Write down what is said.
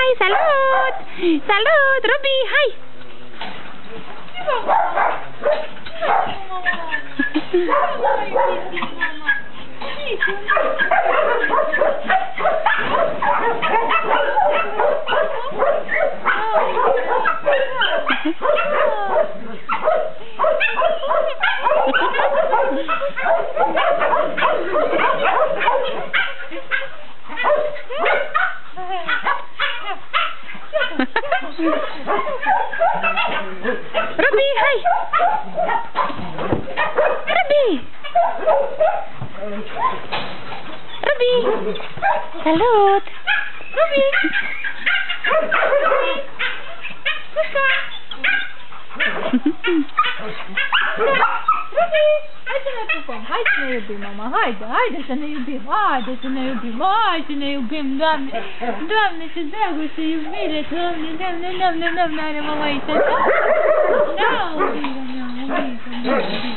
hai, salut! Salut, Ruby, hai! Ruby, hai! Ruby! Ruby! Salut! Ruby! Ruby! Hai să ne pupăm, hai să ne iubim, mama, haide să ne iubim, haide să ne iubim, hai să ne iubim, Doamne, Doamne, ce dragoste, iubire, Doamne, Doamne, Doamne, Doamne, are mama aici, da? Da, iubire mea, iubire, iubire.